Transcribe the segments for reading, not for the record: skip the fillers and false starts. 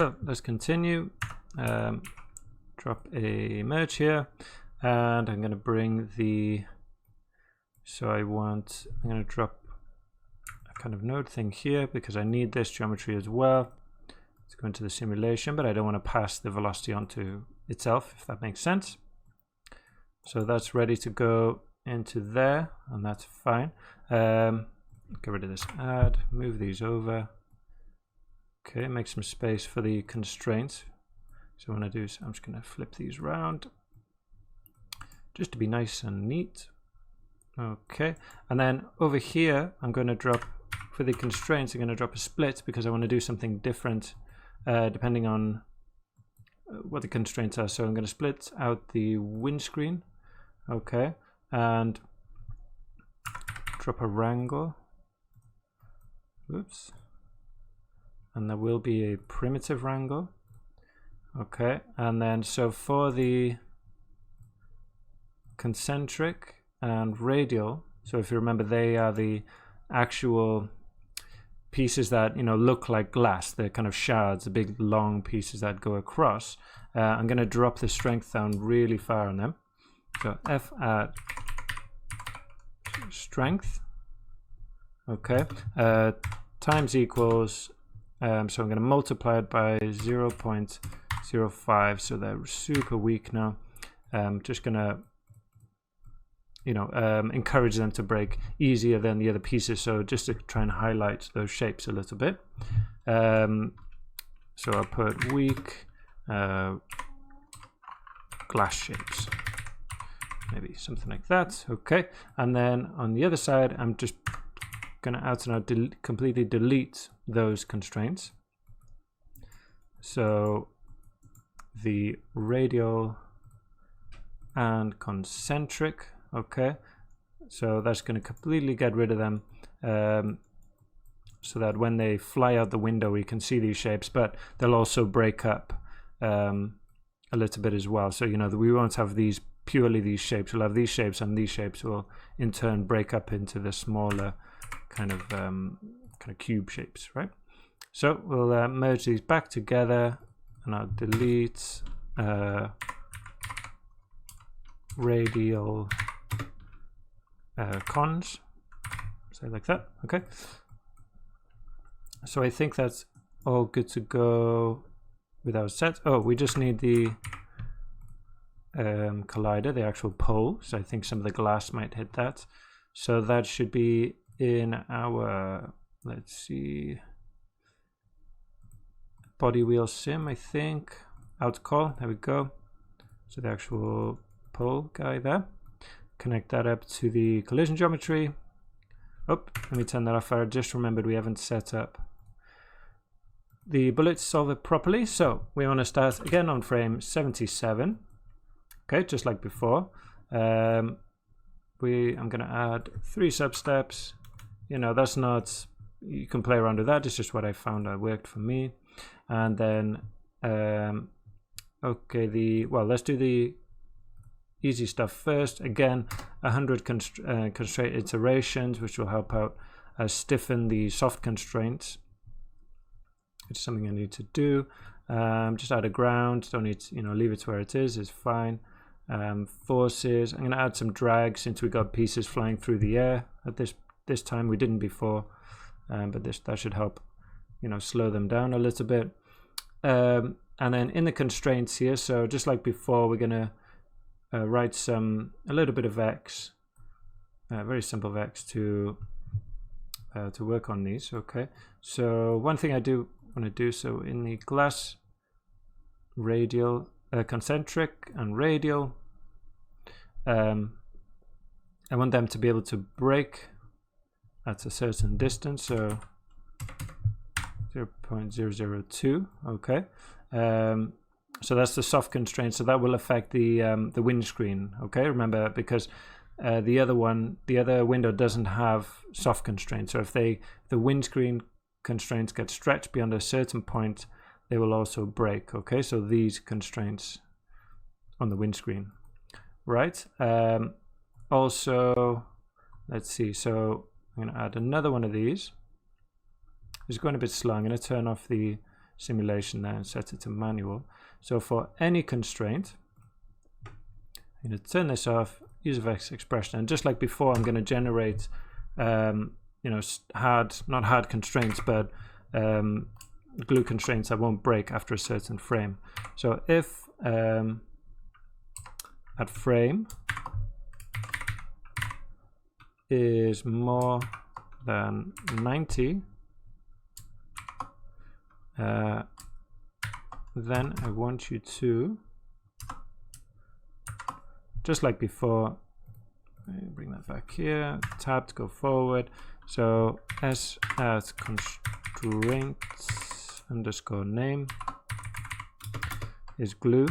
So let's continue. Drop a merge here, and I'm going to bring the, I'm going to drop a kind of node thing here because I need this geometry as well. Let's go into the simulation, but I don't want to pass the velocity onto itself, if that makes sense. So that's ready to go into there, and that's fine. Get rid of this add, move these over. Okay, make some space for the constraints. So what I do is I'm just going to flip these around just to be nice and neat. Okay, and then over here I'm going to drop, for the constraints, I'm going to drop a split because I want to do something different depending on what the constraints are. So I'm going to split out the windscreen, okay, and drop a wrangle. Oops. And there will be a primitive wrangle. Okay, and then so for the concentric and radial, so if you remember, they are the actual pieces that, you know, look like glass. They're kind of shards, the big long pieces that go across. I'm going to drop the strength down really far on them. So F at strength. Okay, times equals, so I'm going to multiply it by 0.05, so they're super weak now. Just going to, you know, encourage them to break easier than the other pieces, so just to try and highlight those shapes a little bit. So I'll put weak glass shapes, maybe something like that. Okay, and then on the other side I'm just going to out and out completely delete those constraints. So the radial and concentric, okay, so that's going to completely get rid of them, so that when they fly out the window we can see these shapes, but they'll also break up a little bit as well. So, you know, we won't have these purely these shapes, we'll have these shapes, and these shapes will in turn break up into the smaller kind of cube shapes, right? So we'll merge these back together, and I'll delete radial cons, say like that. Okay, so I think that's all good to go with our set. Oh, we just need the collider, the actual pole, so I think some of the glass might hit that. So that should be in our, let's see, body wheel sim, I think, out call, there we go. So the actual pole guy there, connect that up to the collision geometry. Oh, let me turn that off. I just remembered we haven't set up the bullet solver properly, so we want to start again on frame 77. Okay, just like before. I'm going to add 3 substeps. You know, that's not, you can play around with that, it's just what I found that worked for me. And then okay, let's do the easy stuff first. Again, 100 constraint iterations, which will help out stiffen the soft constraints. It's something I need to do. Just add a ground, don't need to, you know, leave it where it is fine. Forces, I'm going to add some drag since we got pieces flying through the air at this time. We didn't before, but that should help, you know, slow them down a little bit. And then in the constraints here, so just like before, we're going to write a little bit of Vex, very simple Vex to work on these. Okay, so one thing I do want to do, so in the glass radial, concentric and radial, I want them to be able to break at a certain distance, so 0.002. Okay, so that's the soft constraint, so that will affect the windscreen. Okay, remember, because the other window doesn't have soft constraints, so if the windscreen constraints get stretched beyond a certain point, they will also break. Okay, so these constraints on the windscreen, right? Also, let's see, so I'm going to add another one of these. It's going a bit slow. I'm going to turn off the simulation there and set it to manual. So for any constraint, I'm going to turn this off, use of expression, and just like before, I'm going to generate you know, not hard constraints, but glue constraints that won't break after a certain frame. So if at frame is more than 90, then I want you to, just like before, bring that back here, tab to go forward. So s at constraints underscore name is glue,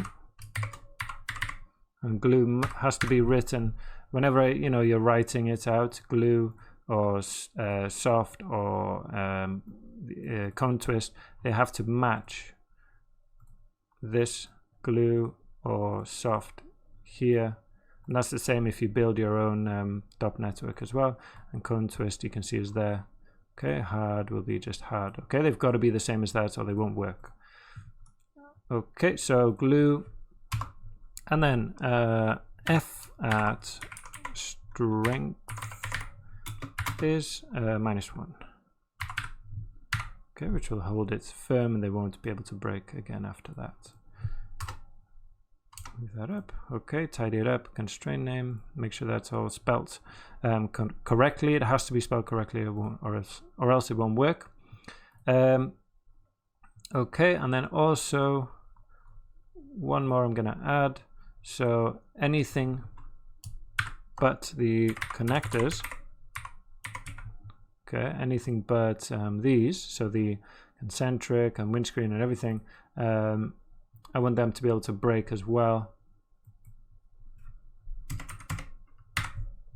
and glue has to be written whenever you know you're writing it out. Glue or soft or cone twist, they have to match this glue or soft here. And that's the same if you build your own dot network as well. And cone twist, you can see, is there. Okay, hard will be just hard. Okay, they've got to be the same as that or they won't work. Okay, so glue, and then f at strength is -1. Okay, which will hold it firm and they won't be able to break again after that. Move that up. Okay, tidy it up. Constraint name, make sure that's all spelt correctly. It has to be spelled correctly, or else it won't work. Okay, and then also one more I'm going to add. So anything but the connectors. Okay, anything but these, so the concentric and windscreen and everything, I want them to be able to break as well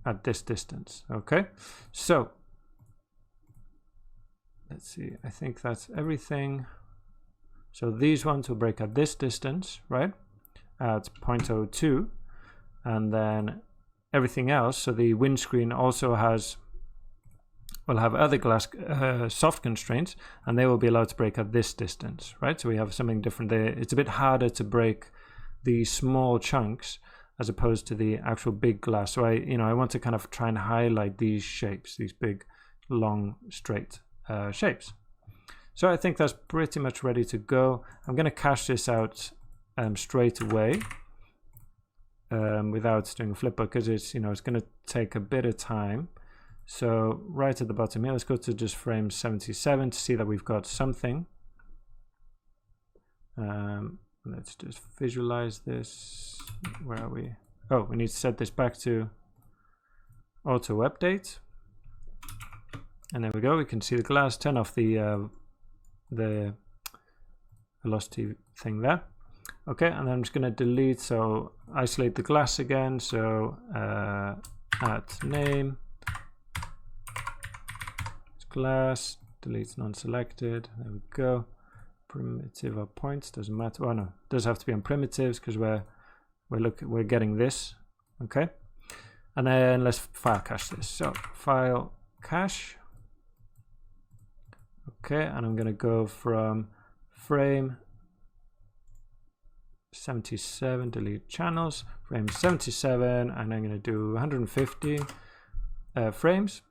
at this distance. Okay, so let's see, I think that's everything. So these ones will break at this distance, right, at 0.02, and then everything else, so the windscreen also will have other glass soft constraints, and they will be allowed to break at this distance, right? So we have something different there. It's a bit harder to break the small chunks as opposed to the actual big glass. So I want to kind of try and highlight these shapes, these big, long, straight shapes. So I think that's pretty much ready to go. I'm going to cache this out straight away without doing a flipper, because it's it's going to take a bit of time. So right at the bottom here, let's go to just frame 77 to see that we've got something. Let's just visualize this. Where are we? Oh, we need to set this back to auto update. And there we go. We can see the glass. Turn off the velocity thing there. Okay, and then I'm just going to delete. So isolate the glass again. So at name. Glass, delete non-selected. There we go. Primitive or points, doesn't matter. Oh no, it does have to be on primitives because we're getting this. Okay, and then let's file cache this. So file cache. Okay, and I'm going to go from frame 77, delete channels, frame 77, and I'm going to do 150 frames.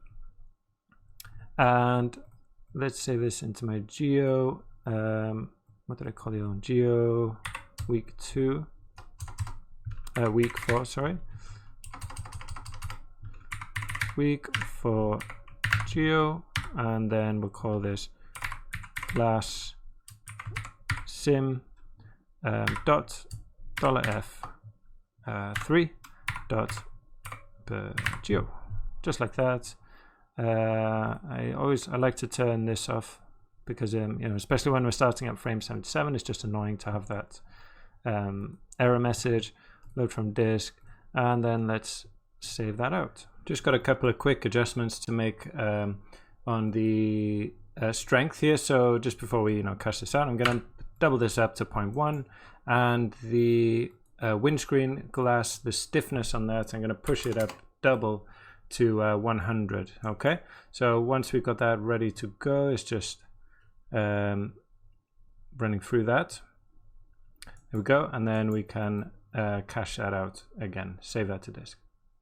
And let's save this into my geo. What did I call the other one? Geo week 2, week 4. Sorry, week 4 geo, and then we'll call this glass sim dot $f 3 dot geo, just like that. I like to turn this off because especially when we're starting at frame 77, it's just annoying to have that error message. Load from disk, and then let's save that out. Just got a couple of quick adjustments to make on the strength here. So just before we cache this out, I'm going to double this up to 0.1, and the windscreen glass, the stiffness on that, I'm going to push it up double to 100. Okay, so once we've got that ready to go, it's just bring running through that. There we go, and then we can cache that out again, save that to disk.